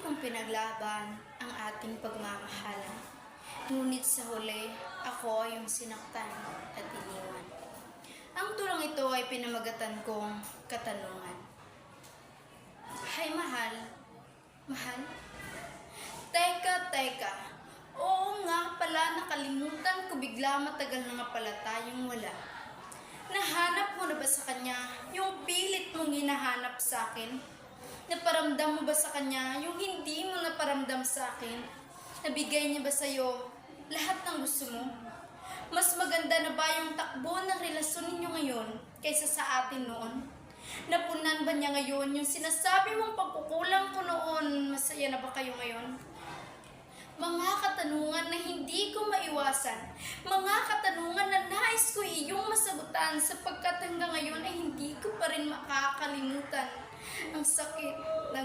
kong pinaglaban ang ating pagmamahalan. Ngunit sa huli, ako ay yung sinaktan at iniwan. Ang tulang ito ay pinamagatan kong katanungan. Hay mahal, mahal? Teka. Oo nga pala, nakalimutan ko bigla, matagal na nga pala tayong wala. Nahanap mo na ba sa kanya yung pilit mong hinahanap sa akin? Naparamdam mo ba sa kanya yung hindi mo naparamdam sa akin? Nabigay niya ba sa'yo lahat ng gusto mo? Mas maganda na ba yung takbo ng relasyon ninyo ngayon kaysa sa atin noon? Napunan ba niya ngayon yung sinasabi mong pagkukulang ko noon? Masaya na ba kayo ngayon? Mga katanungan na hindi ko maiwasan. Mga katanungan na nais ko iyong masagutan sapagkat hanggang ngayon ay hindi ko pa rin makakalimutan ang sakit ng